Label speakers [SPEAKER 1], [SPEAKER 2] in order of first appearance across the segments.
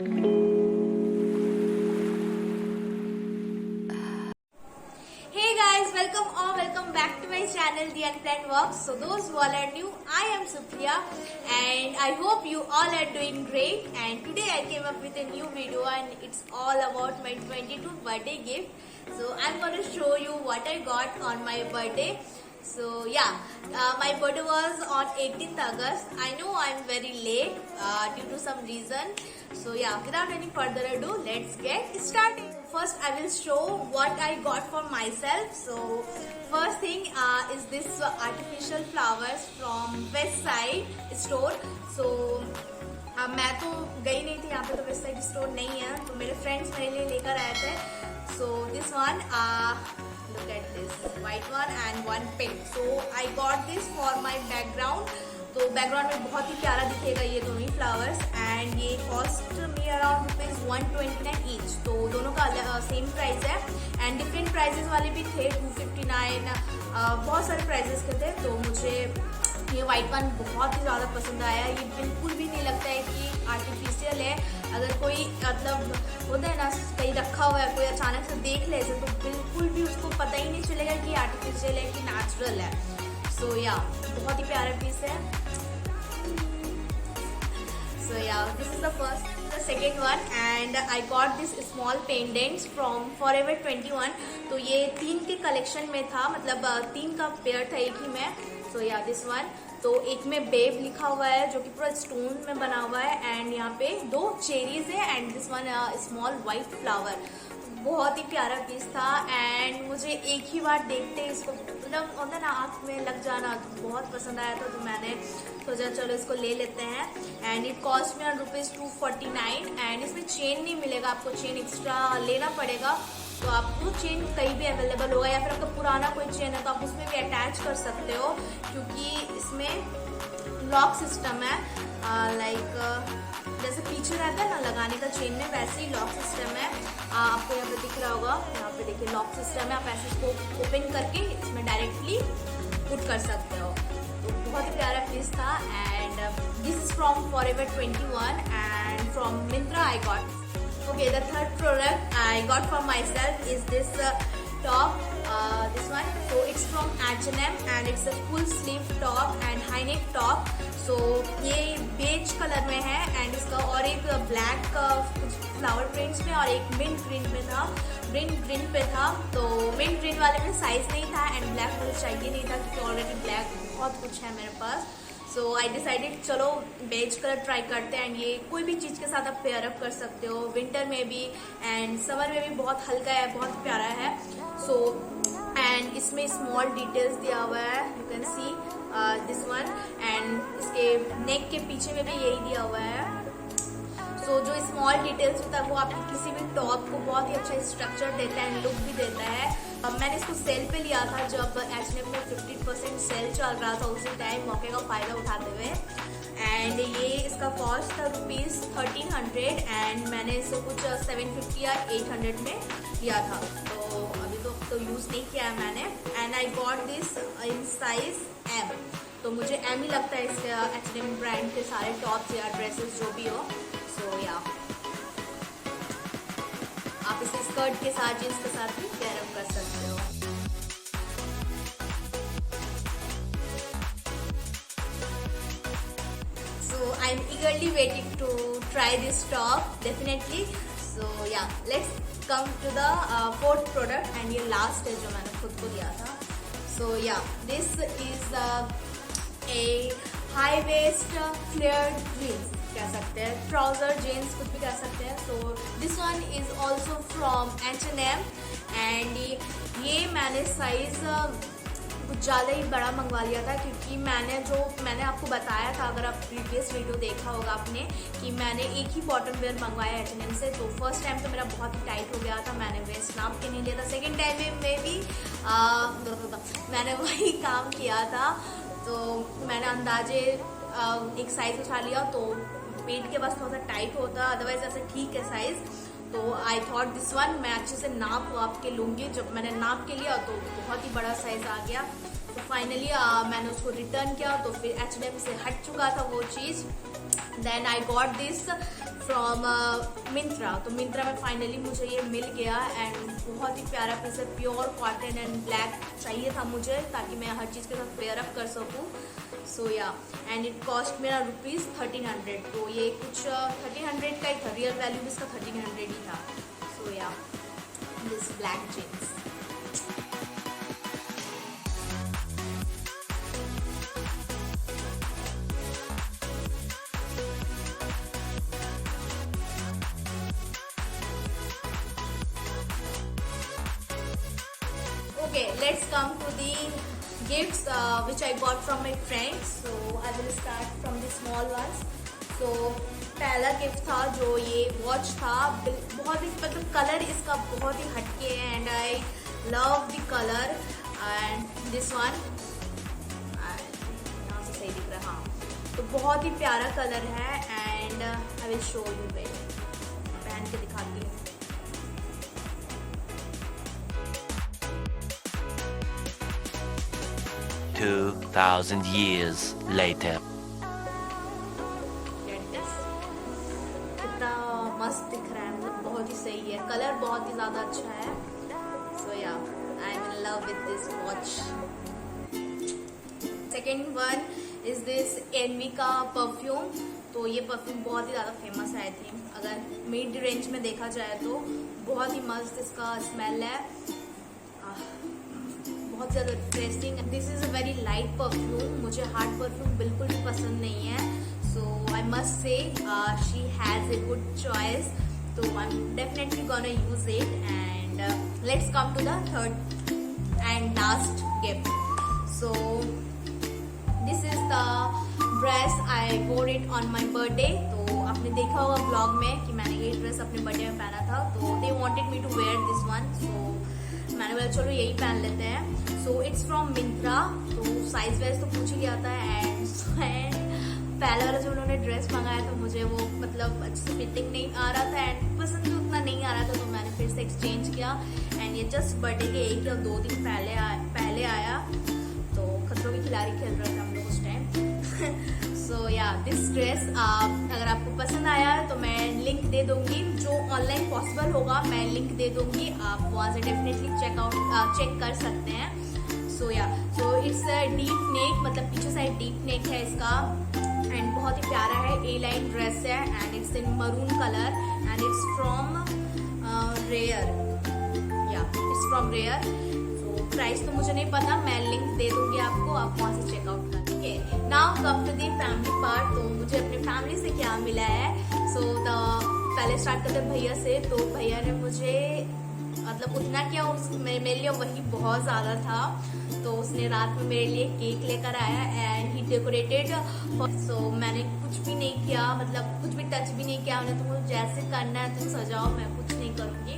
[SPEAKER 1] Hey guys, welcome back to my channel The Unplanned Walks. So those who all are new, I am Supriya and I hope you all are doing great. And today I came up with a new video and it's all about my 22nd birthday gift. So I'm going to show you what I got on my birthday. So yeah, my birthday was on 18th August. I know I'm very late due to some reason. So yeah, without any further ado, let's get started. First, I will show what I got for myself. So first thing is this artificial flowers from West Side store. So मैं तो गई नहीं थी यहाँ पे, तो west side store नहीं है, तो मेरे फ्रेंड्स मेरे लिए लेकर आए थे. सो this one, look at this white one and one pink. So I got this for my background. तो बैकग्राउंड में बहुत ही प्यारा दिखेगा ये दोनों ही फ्लावर्स. एंड ये कॉस्ट मी अराउंड ₹129 ईच. तो दोनों का सेम प्राइस है. एंड डिफरेंट प्राइजेस वाले भी थे, 259, बहुत सारे प्राइजेस के थे. तो मुझे ये वाइट वन बहुत ही ज़्यादा पसंद आया. ये बिल्कुल भी नहीं लगता है कि आर्टिफिशियल है. अगर कोई मतलब होता है ना, कहीं रखा हुआ है, कोई अचानक से देख ले इसे, तो बिल्कुल भी उसको पता ही नहीं चलेगा कि आर्टिफिशियल है कि नेचुरल है. सो या बहुत ही प्यारा पीस है. So yeah, this is the first. The second one, and I got this small pendants from Forever 21. तो ये 3 के कलेक्शन में था, मतलब 3 का पेयर था एक ही में. So yeah, this one. तो एक में बेब लिखा हुआ है जो कि पूरा स्टोन में बना हुआ है. एंड यहाँ पे 2 चेरीज है and this one small white flower. बहुत ही प्यारा पीस था. एंड मुझे एक ही बार देखते इसको मतलब होता ना आँख में लग जाना, तो बहुत पसंद आया था. तो मैंने सोचा चलो इसको ले लेते हैं. एंड इट कॉस्ट में ₹249. एंड इसमें चेन नहीं मिलेगा, आपको चेन एक्स्ट्रा लेना पड़ेगा. तो आपको चेन कहीं भी अवेलेबल होगा, या फिर आपका पुराना कोई चेन है तो आप उसमें भी अटैच कर सकते हो, क्योंकि इसमें लॉक सिस्टम है. लाइक जैसे पीछे रहता है ना लगाने का चेन में, वैसे ही लॉक सिस्टम है. आपको यहाँ पे दिख रहा होगा, यहाँ पे देखिए लॉक सिस्टम है. आप ऐसे इसको ओपन करके इसमें डायरेक्टली पुट कर सकते हो. तो बहुत ही प्यारा पीस था. And this is from Forever 21 and from Myntra I got. Okay, the third product I got for myself is this top. This one. So it's from H&M and it's a full sleeve top and high neck top. So ये beige colour में है. And इसका और एक black कुछ flower prints में और एक मिंट ग्रीन में था, ग्रीन पे था. तो मिंट ग्रीन वाले में साइज नहीं था एंड ब्लैक मुझे चाहिए नहीं था, क्योंकि ऑलरेडी ब्लैक बहुत कुछ है मेरे पास. सो आई डिसाइडेड चलो बेज कलर ट्राई करते हैं. एंड ये कोई भी चीज़ के साथ आप पेयर अप कर सकते हो, विंटर में भी एंड समर में भी. बहुत हल्का है, बहुत प्यारा है. सो एंड इसमें स्मॉल डिटेल्स दिया हुआ है, you can see this one. And इसके नेक के पीछे में भी यही दिया हुआ है. सो जो स्मॉल डिटेल्स होता है वो आपके किसी भी टॉप को बहुत ही अच्छा स्ट्रक्चर देता है एंड लुक भी देता है. मैंने इसको सेल पे लिया था जब H&M में 50% सेल चल रहा था, उसी टाइम मौके का फ़ायदा उठाते हुए. एंड ये इसका कॉस्ट था ₹1300 एंड मैंने इसे कुछ 750 या 800 में लिया था. तो अभी तो यूज़ नहीं किया है मैंने. And I got this in size M. तो मुझे M ही लगता है इसके H&M ब्रांड के सारे टॉप्स या ड्रेसेस जो भी हो. सो या आप इसे स्कर्ट के साथ, जीन्स के साथ भी पेयर अप कर सकते हो. So I'm eagerly waiting to try this top definitely. So yeah, let's come to the fourth product and ये last है जो मैंने खुद को लिया था. So yeah, this is a high waist flared jeans कह सकते हैं, ट्राउजर जीन्स कुछ भी कह सकते हैं. सो this one is also from H&M and ये मैंने साइज कुछ ज़्यादा ही बड़ा मंगवा लिया था, क्योंकि मैंने आपको बताया था, अगर आप प्रीवियस वीडियो देखा होगा आपने, कि मैंने एक ही बॉटम वेयर मंगवाया H&M से. तो फर्स्ट टाइम तो मेरा बहुत ही टाइट हो गया था, मैंने वेस्ट नाप के नहीं लिया था. सेकेंड टाइम में भी मैंने वही काम किया था. तो मैंने अंदाजे एक साइज उठा लिया, तो पेट के बस थोड़ा सा टाइट होता, अदरवाइज ऐसे ठीक है साइज. तो आई थॉट दिस वन मैं अच्छे से नाप के लूँगी. जब मैंने नाप के लिया तो बहुत ही बड़ा साइज आ गया. तो फाइनली मैंने उसको रिटर्न किया. तो फिर H&M से हट चुका था वो चीज़. Then I got this from Myntra. तो मिंत्रा में फाइनली मुझे ये मिल गया एंड बहुत ही प्यारा पीस है, प्योर कॉटन एंड ब्लैक चाहिए था मुझे ताकि मैं हर चीज़ के साथ पेयर अप कर सकूँ। सो या एंड इट कॉस्ट मेरा ₹1300। तो ये कुछ 1300 का ही था, रियल वैल्यू इसका 1300 ही था। So yeah this black jeans. Okay, let's come to the gifts which I got from my friends. So I will start from the small ones. So पहला gift था जो ये वॉच था, बहुत ही मतलब कलर इसका बहुत ही हटके है and I love the colour. And this one यहाँ से सही दिख रहा, हाँ, तो बहुत ही प्यारा कलर है and I will show you, पहन के दिखाती हूँ।
[SPEAKER 2] 2000 years later.
[SPEAKER 1] कितना मस्त दिख रहा है, मतलब बहुत ही सही है, कलर बहुत ही ज्यादा अच्छा है। So yeah I am in love with this watch. Second one is this Envy का परफ्यूम। तो ये परफ्यूम बहुत ही ज्यादा फेमस है, आई थिंक अगर मिड रेंज में देखा जाए तो बहुत ही मस्त इसका स्मेल है, बहुत ज़्यादा refreshing. This is a very light perfume, मुझे हार्ड परफ्यूम बिल्कुल भी पसंद नहीं है। So I must say she has a good choice, तो I am definitely gonna use it. And let's come to the third and last gift. So this is the dress, I wore it on my birthday. तो आपने देखा होगा blog में कि मैंने ये dress अपने बर्थडे में पहना था, तो they wanted me to wear this one. So मैंने बोला चलो यही पहन लेते हैं। So it's from Myntra. तो साइज वाइज तो पूछ ही लिया था एंड पहले वाला जो उन्होंने ड्रेस मंगाया था मुझे वो मतलब अच्छे से फिटिंग नहीं आ रहा था एंड पसंद भी उतना नहीं आ रहा था, तो मैंने फिर से एक्सचेंज किया एंड ये जस्ट बर्थडे के 1 या 2 दिन पहले आया। तो खतरों की खिलाड़ी खेल रहे थे हम लोग उस time. So yeah this dress अगर आपको पसंद आया तो मैं लिंक दे दूंगी, जो ऑनलाइन पॉसिबल होगा मैं लिंक दे दूंगी, आप वहाँ से डेफिनेटली चेक कर सकते हैं। सो या सो इट्स डीप नेक, मतलब पीछे साइड डीप नेक है इसका एंड बहुत ही प्यारा है, ए लाइन ड्रेस है and it's in maroon colour and it's from Rare, yeah it's from Rare. So price तो मुझे नहीं पता, मैं लिंक दे दूंगी आपको, आप वहाँ से चेकआउट कर। Now come to the family part. तो मुझे अपनी फैमिली से क्या मिला है। सो पहले स्टार्ट करते भैया से। तो भैया ने मुझे मतलब उतना क्या मेरे लिए वही बहुत ज़्यादा था, तो उसने रात में मेरे लिए केक लेकर आया एंड ही डेकोरेटेड। सो मैंने कुछ भी नहीं किया, मतलब कुछ भी टच भी नहीं किया, उन्हें तुम जैसे करना है तुम सजाओ, मैं कुछ नहीं करूँगी।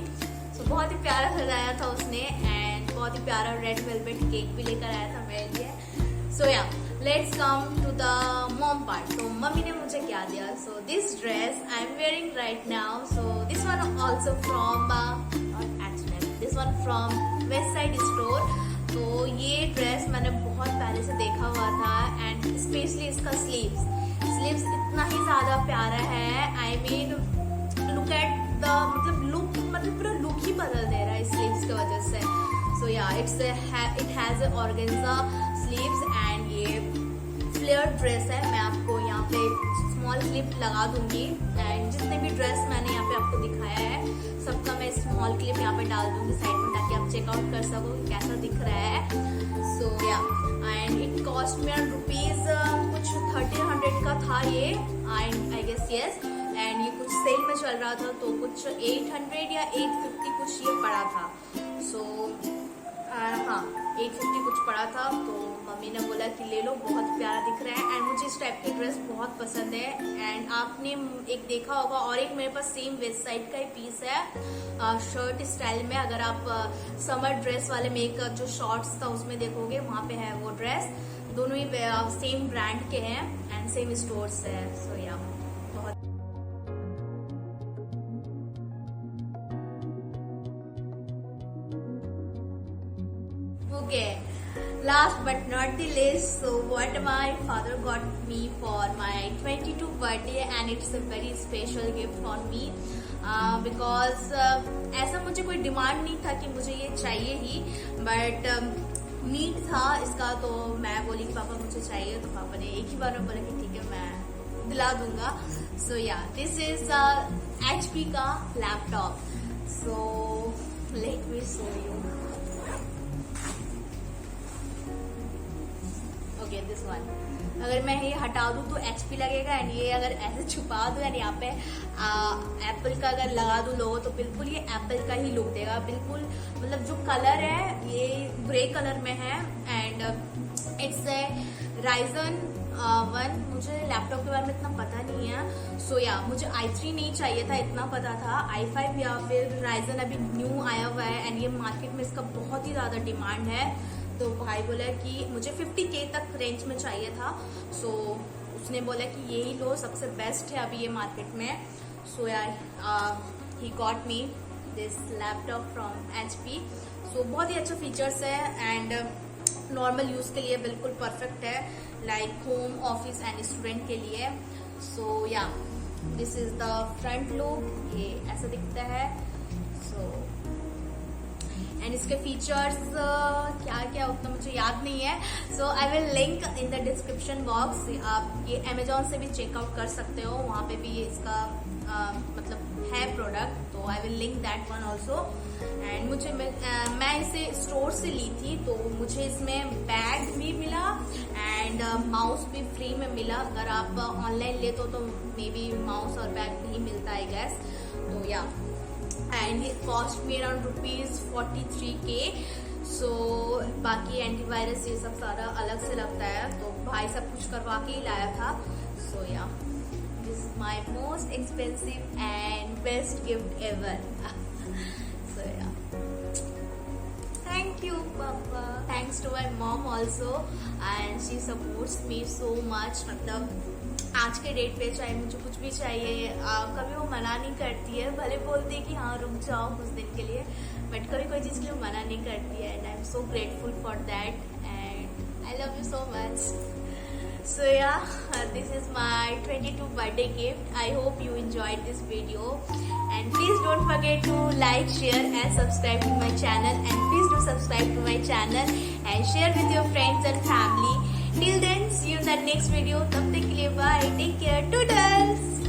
[SPEAKER 1] सो बहुत ही प्यारा सजाया था उसने एंड बहुत ही प्यारा रेड वेलवेट केक भी लेकर आया था मेरे लिए। So yeah let's come to the mom part. तो मम्मी ने मुझे क्या दिया। So this dress I am wearing right now. So this one also from this one from Westside store. तो ये ड्रेस मैंने बहुत पहले से देखा हुआ था एंड स्पेशली इसका स्लीव्स इतना ही ज्यादा प्यारा है। I mean look at the मतलब पूरा लुक ही बदल दे रहा है स्लीव्स की वजह से। सो या it has a organza sleeves and ये फ्लेयर ड्रेस है। मैं आपको यहाँ पे स्मॉल क्लिप लगा दूंगी एंड जितने भी ड्रेस मैंने यहाँ पे आपको दिखाया है सबका मैं स्मॉल क्लिप यहाँ पे डाल दूंगी साइड में, ताकि आप चेकआउट कर सको कि कैसा दिख रहा है। सो या and it cost me rupees कुछ 1300 का था ये, आई गेस यस। एंड ये कुछ सेल में चल रहा था तो कुछ 800 या 850 कुछ ये पड़ा था। सो हाँ 850 कुछ पड़ा था। तो मम्मी ने बोला कि ले लो, बहुत प्यारा दिख रहा है एंड मुझे इस टाइप की ड्रेस बहुत पसंद है। एंड आपने एक देखा होगा और एक मेरे पास सेम वेस्ट साइड का ही पीस है शर्ट स्टाइल में, अगर आप समर ड्रेस वाले में एक जो शॉर्ट्स था उसमें देखोगे वहाँ पे है वो ड्रेस। दोनों ही सेम ब्रांड के हैं एंड सेम स्टोर्स है। सो या बहुत okay last but not the least, so what my father got me for my 22 birthday, and it's a very special gift for me because ऐसा मुझे कोई demand नहीं था कि मुझे ये चाहिए ही, बट नीड था इसका, तो मैं बोली कि पापा मुझे चाहिए, तो पापा ने एक ही बार में बोला कि ठीक है मैं दिला दूंगा. सो या दिस इज HP का laptop. So let me show you. Okay, this one. अगर मैं ये हटा दूं तो HP लगेगा, एंड ये अगर ऐसे छुपा दूं एंड यहाँ पे एप्पल का अगर लगा दूं लोगो, तो बिल्कुल ये एप्पल का ही लुक देगा. बिल्कुल मतलब जो कलर है ये ग्रे कलर में है, एंड इट्स ए Ryzen 1. मुझे लैपटॉप के बारे में इतना पता नहीं है, सो या मुझे i3 नहीं चाहिए था, इतना पता था. i5 या फिर Ryzen अभी न्यू आया हुआ है, एंड ये मार्केट में इसका बहुत ही ज्यादा डिमांड है. तो भाई बोला कि मुझे 50K तक रेंज में चाहिए था, सो उसने बोला कि यही लो, सबसे बेस्ट है अभी ये मार्केट में. सो यार he got me this laptop from HP. सो बहुत ही अच्छा फीचर्स है, एंड नॉर्मल यूज के लिए बिल्कुल परफेक्ट है, like home, office and student के लिए. So yeah this is the front look, ये ऐसा दिखता है. सो एंड इसके फीचर्स क्या क्या उतना मुझे याद नहीं है, so I will link in the description box. आप ये अमेजोन से भी चेकआउट कर सकते हो, वहाँ पे भी ये इसका मतलब है प्रोडक्ट, तो आई will link that one also. And मुझे मैं इसे स्टोर से ली थी, तो मुझे इसमें बैग भी मिला एंड माउस भी फ्री में मिला. अगर आप ऑनलाइन लेते हो तो मे बी माउस और बैग नहीं मिलता आई गेस. तो या and it cost me around ₹43K. सो बाकी एंटीवायरस ये सब सारा अलग से लगता है, तो भाई सब कुछ करवा के ही लाया था. So yeah this is my most expensive and best gift ever. So yeah thank you papa. Thanks to my mom also, and she supports me so much. मतलब आज के डेट पे चाहे मुझे कुछ भी चाहिए, कभी वो मना नहीं करती है. भले बोलती है कि हाँ रुक जाओ कुछ दिन के लिए, बट कभी कोई चीज़ के लिए मना नहीं करती है, and I am so grateful for that, and I love you so much. So yeah, this is my 22 birthday gift. I hope you enjoyed this video, and please don't forget to like, share and subscribe to my channel, and please do subscribe to my channel and share with your friends and family. Till then, see you in the next video. तब तक के लिए bye. Take care. Toodles.